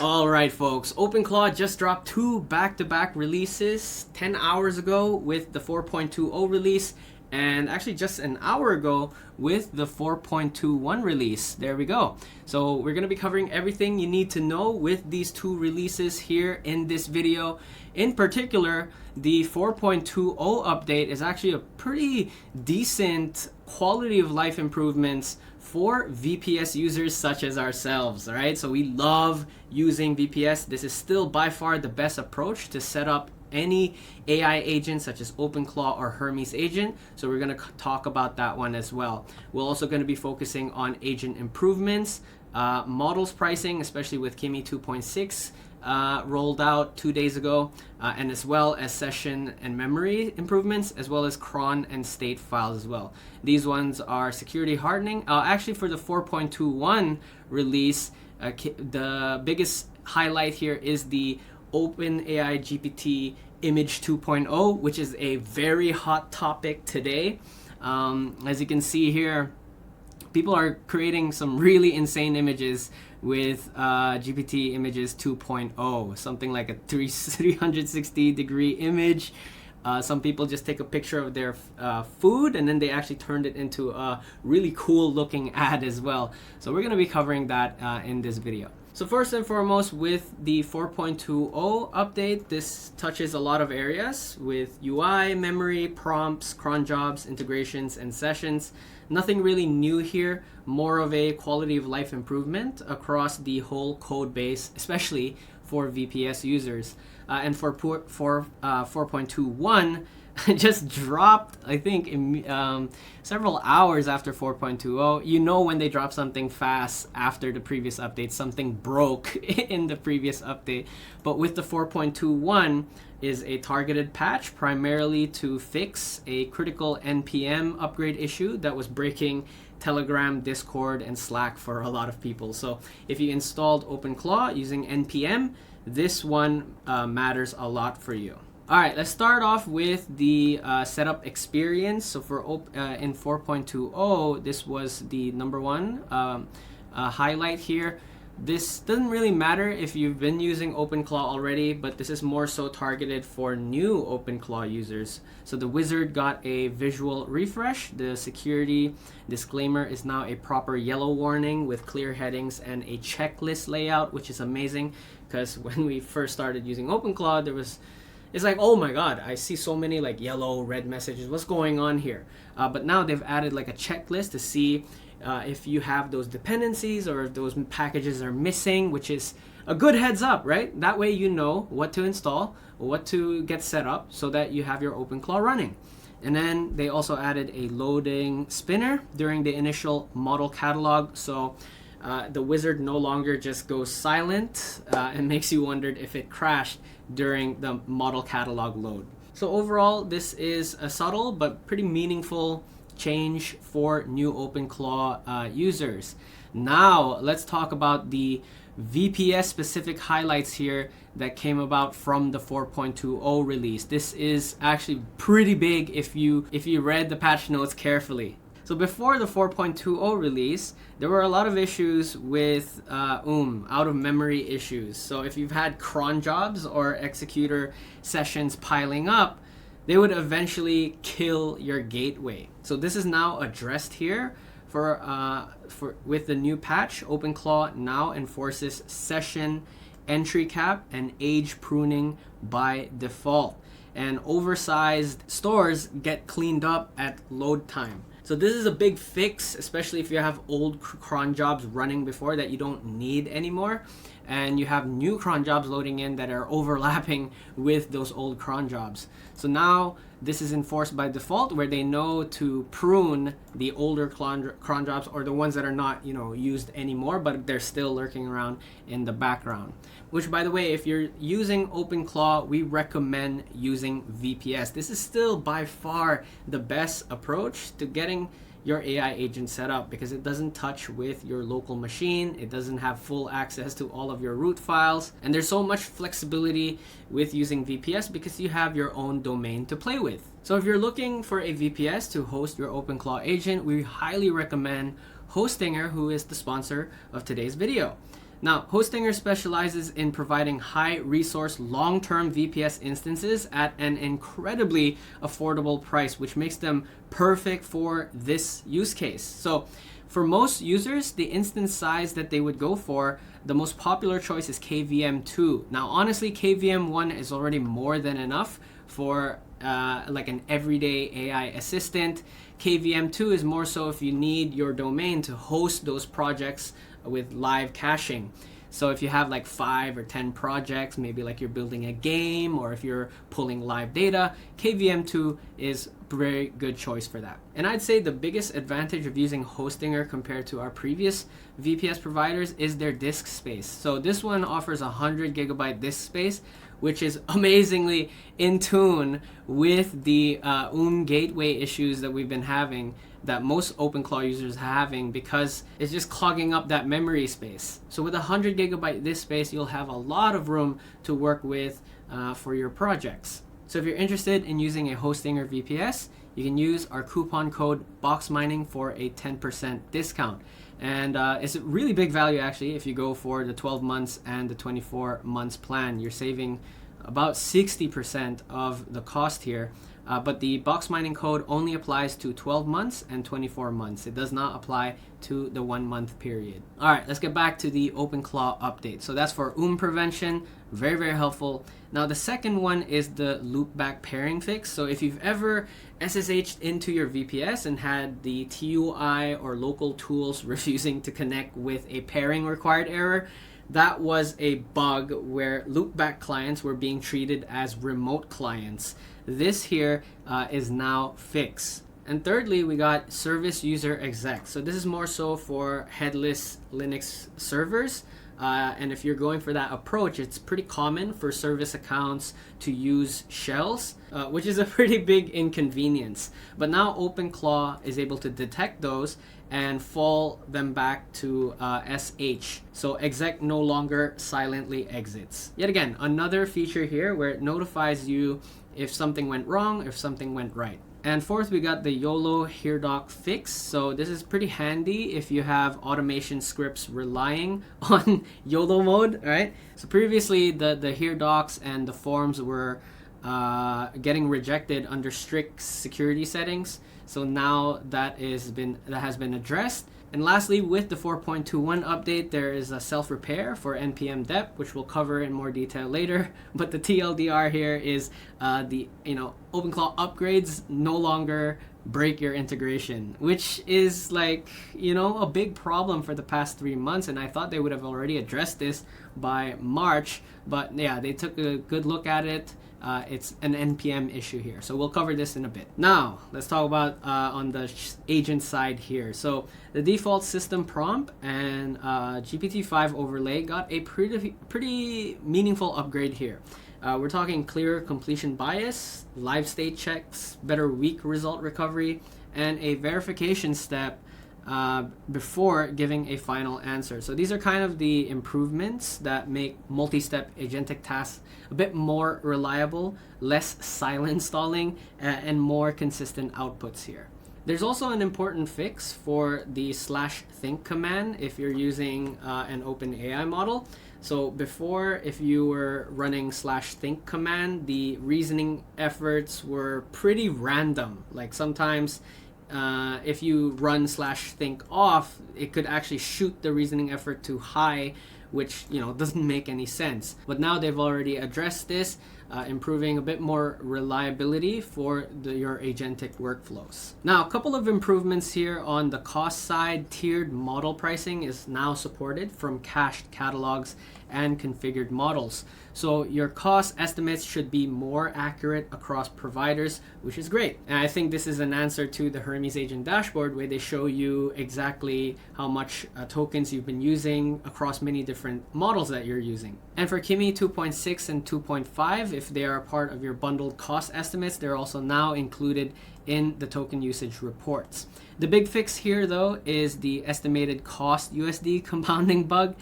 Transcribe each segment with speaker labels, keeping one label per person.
Speaker 1: All right, folks. OpenClaw just dropped two back-to-back releases 10 hours ago with the 4.20 release, and actually just an hour ago with the 4.21 release. There we go. So we're going to be covering everything you need to know with these two releases here in this video. In particular, the 4.20 update is actually a pretty decent quality of life improvements for VPS users such as ourselves. All right, so we love using VPS. This is still by far the best approach to set up any AI agent such as OpenClaw or Hermes agent. So we're going to talk about that one as well. We're also going to be focusing on agent improvements, models pricing, especially with Kimi 2.6 rolled out 2 days ago, and as well as session and memory improvements, as well as cron and state files as well. These ones are security hardening. Actually, for the 4.21 release, the biggest highlight here is the OpenAI GPT Image 2.0, which is a very hot topic today. As you can see here, people are creating some really insane images with GPT Images 2.0, something like a 360-degree image. Some people just take a picture of their food and then they actually turned it into a really cool looking ad as well. So we're going to be covering that in this video. So first and foremost, with the 4.20 update, this touches a lot of areas with UI, memory, prompts, cron jobs, integrations, and sessions. Nothing really new here, more of a quality of life improvement across the whole code base, especially for VPS users. And for 4.21, just dropped, I think, several hours after 4.20. You know when they drop something fast after the previous update, something broke in the previous update. But with the 4.21 is a targeted patch primarily to fix a critical NPM upgrade issue that was breaking Telegram, Discord, and Slack for a lot of people. So if you installed OpenClaw using NPM, this one matters a lot for you. All right, let's start off with the setup experience. So for in 4.20, this was the number one highlight here. This doesn't really matter if you've been using OpenClaw already, but this is more so targeted for new OpenClaw users. So the wizard got a visual refresh. The security disclaimer is now a proper yellow warning with clear headings and a checklist layout, which is amazing because when we first started using OpenClaw, it's like, oh my god, I see so many like yellow, red messages. What's going on here? But now they've added like a checklist to see if you have those dependencies or if those packages are missing, which is a good heads up, right? That way you know what to install, what to get set up so that you have your OpenClaw running. And then they also added a loading spinner during the initial model catalog. So the wizard no longer just goes silent and makes you wonder if it crashed during the model catalog load. So overall, this is a subtle but pretty meaningful change for new OpenClaw users. Now let's talk about the VPS specific highlights here that came about from the 4.20 release. This is actually pretty big if you read the patch notes carefully. So before the 4.20 release, there were a lot of issues with out of memory issues. So if you've had cron jobs or executor sessions piling up, they would eventually kill your gateway. So this is now addressed here with the new patch. OpenClaw now enforces session entry cap and age pruning by default. And oversized stores get cleaned up at load time. So this is a big fix, especially if you have old cron jobs running before that you don't need anymore, and you have new cron jobs loading in that are overlapping with those old cron jobs. So now this is enforced by default, where they know to prune the older cron jobs or the ones that are not used anymore, but they're still lurking around in the background. Which, by the way, if you're using OpenClaw, we recommend using VPS. This is still by far the best approach to getting your AI agent set up because it doesn't touch with your local machine. It doesn't have full access to all of your root files. And there's so much flexibility with using VPS because you have your own domain to play with. So if you're looking for a VPS to host your OpenClaw agent, we highly recommend Hostinger, who is the sponsor of today's video. Now, Hostinger specializes in providing high resource long-term VPS instances at an incredibly affordable price, which makes them perfect for this use case. So for most users, the instance size that they would go for, the most popular choice is KVM2. Now, honestly, KVM1 is already more than enough for like an everyday AI assistant. KVM2 is more so if you need your domain to host those projects with live caching. So if you have like 5 or 10 projects, maybe like you're building a game or if you're pulling live data, KVM2 is a very good choice for that. And I'd say the biggest advantage of using Hostinger compared to our previous VPS providers is their disk space. So this one offers 100 gigabyte disk space, which is amazingly in tune with the gateway issues that we've been having, that most OpenClaw users are having, because it's just clogging up that memory space. So with 100 gigabyte disk space, you'll have a lot of room to work with for your projects. So if you're interested in using a Hostinger VPS, you can use our coupon code BoxMining for a 10% discount. And it's a really big value actually. If you go for the 12 months and the 24 months plan, you're saving about 60% of the cost here. But the box mining code only applies to 12 months and 24 months. It does not apply to the 1 month period. All right, let's get back to the OpenClaw update. So that's for prevention. Very, very helpful. Now the second one is the loopback pairing fix. So if you've ever SSH'd into your VPS and had the TUI or local tools refusing to connect with a pairing required error, that was a bug where loopback clients were being treated as remote clients. This here is now fixed. And thirdly, we got service user exec. So this is more so for headless Linux servers. And if you're going for that approach, it's pretty common for service accounts to use shells, which is a pretty big inconvenience. But now OpenClaw is able to detect those and fall them back to SH. So exec no longer silently exits. Yet again, another feature here where it notifies you if something went wrong, if something went right. And fourth, we got the YOLO here doc fix. So this is pretty handy if you have automation scripts relying on YOLO mode, right? So previously the here docs and the forms were getting rejected under strict security settings. So now that has been addressed. And lastly, with the 4.21 update, there is a self-repair for npm dep, which we'll cover in more detail later. But the TLDR here is OpenClaw upgrades no longer break your integration, which is like, a big problem for the past 3 months. And I thought they would have already addressed this by March, but yeah, they took a good look at it. It's an NPM issue here. So we'll cover this in a bit. Now, let's talk about on the agent side here. So the default system prompt and GPT-5 overlay got a pretty meaningful upgrade here. We're talking clearer completion bias, live state checks, better weak result recovery, and a verification step before giving a final answer. So these are kind of the improvements that make multi-step agentic tasks a bit more reliable, less silent stalling, and more consistent outputs here. There's also an important fix for the /think command if you're using an OpenAI model. So before, if you were running /think command, the reasoning efforts were pretty random. Like sometimes if you run /think off, it could actually shoot the reasoning effort to high, which doesn't make any sense. But now they've already addressed this, improving a bit more reliability for your agentic workflows. Now, a couple of improvements here on the cost side. Tiered model pricing is now supported from cached catalogs and configured models. So your cost estimates should be more accurate across providers, which is great. And I think this is an answer to the Hermes agent dashboard, where they show you exactly how much tokens you've been using across many different models that you're using. And for Kimi 2.6 and 2.5, if they are part of your bundled cost estimates, they're also now included in the token usage reports. The big fix here, though, is the estimated cost USD compounding bug.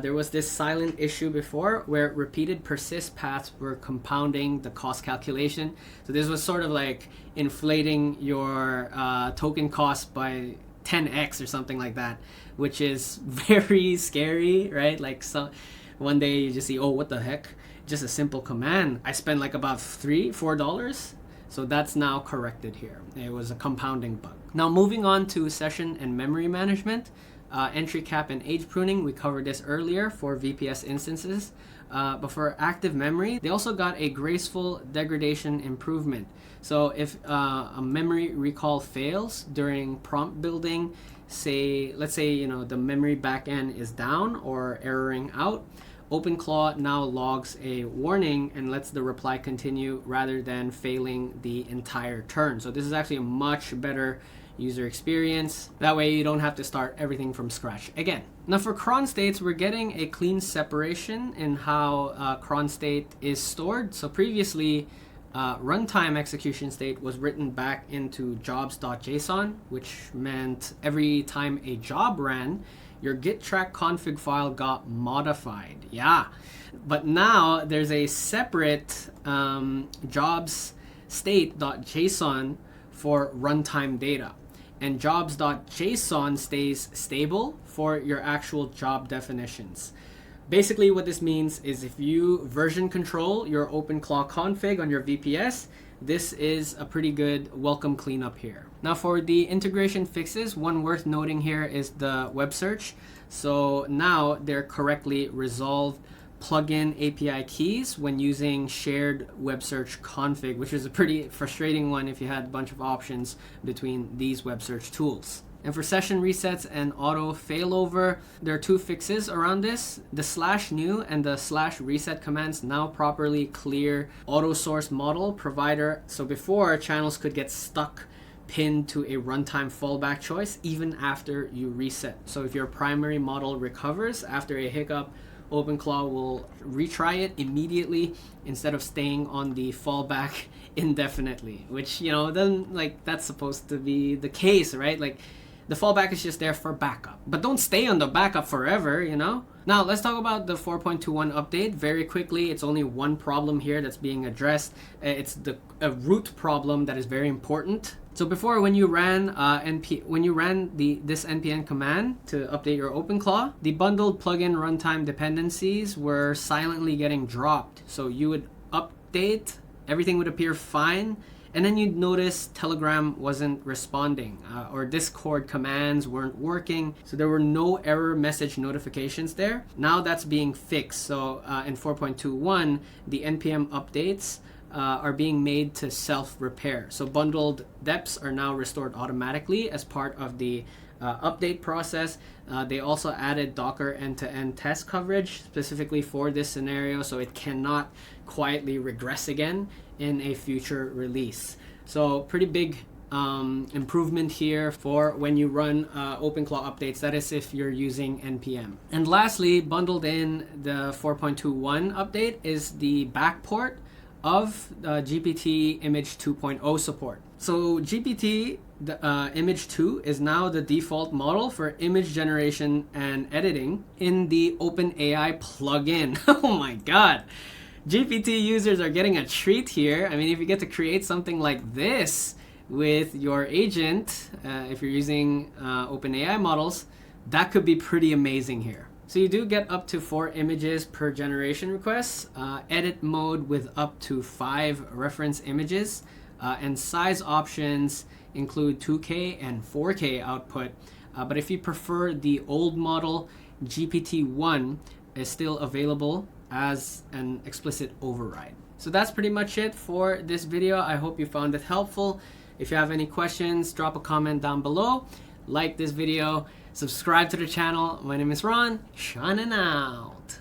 Speaker 1: There was this silent issue before where repeated persist paths were compounding the cost calculation. So this was sort of like inflating your token cost by 10x or something like that, which is very scary, right? Like, so one day you just see, oh, what the heck? Just a simple command. I spent like about $4. So that's now corrected here. It was a compounding bug. Now moving on to session and memory management, entry cap and age pruning. We covered this earlier for VPS instances. But for active memory, they also got a graceful degradation improvement. So if a memory recall fails during prompt building, let's say the memory backend is down or erroring out, OpenClaw now logs a warning and lets the reply continue rather than failing the entire turn. So this is actually a much better user experience. That way you don't have to start everything from scratch again. Now for cron states, we're getting a clean separation in how cron state is stored. So previously, runtime execution state was written back into jobs.json, which meant every time a job ran, your git track config file got modified. Yeah, but now there's a separate jobs state.json for runtime data, and jobs.json stays stable for your actual job definitions. Basically what this means is if you version control your OpenClaw config on your VPS, this is a pretty good welcome cleanup here. Now for the integration fixes, one worth noting here is the web search. So now they're correctly resolved plugin API keys when using shared web search config, which is a pretty frustrating one if you had a bunch of options between these web search tools. And for session resets and auto failover, there are two fixes around this. The /new and the /reset commands now properly clear auto source model provider. So before, channels could get stuck pinned to a runtime fallback choice even after you reset. So if your primary model recovers after a hiccup, OpenClaw will retry it immediately instead of staying on the fallback indefinitely, which, then that's supposed to be the case, right? Like, the fallback is just there for backup, but don't stay on the backup forever, Now let's talk about the 4.21 update very quickly. It's only one problem here that's being addressed. It's a root problem that is very important. So before, when you ran this npm command to update your OpenClaw, the bundled plugin runtime dependencies were silently getting dropped. So you would update, everything would appear fine, and then you'd notice Telegram wasn't responding, or Discord commands weren't working. So there were no error message notifications there. Now that's being fixed. So in 4.21, the npm updates are being made to self-repair. So bundled deps are now restored automatically as part of the update process. They also added Docker end-to-end test coverage specifically for this scenario, so it cannot quietly regress again in a future release. So pretty big improvement here for when you run OpenClaw updates, that is if you're using npm. And lastly, bundled in the 4.21 update is the backport of GPT Image 2.0 support. So GPT Image 2 is now the default model for image generation and editing in the OpenAI plugin. Oh my god. GPT users are getting a treat here. I mean, if you get to create something like this with your agent, if you're using OpenAI models, that could be pretty amazing here. So you do get up to 4 images per generation request, edit mode with up to 5 reference images, and size options include 2K and 4K output. But if you prefer the old model, GPT-1 is still available as an explicit override. So that's pretty much it for this video. I hope you found it helpful. If you have any questions, drop a comment down below. Like this video, subscribe to the channel. My name is Ron, shining out.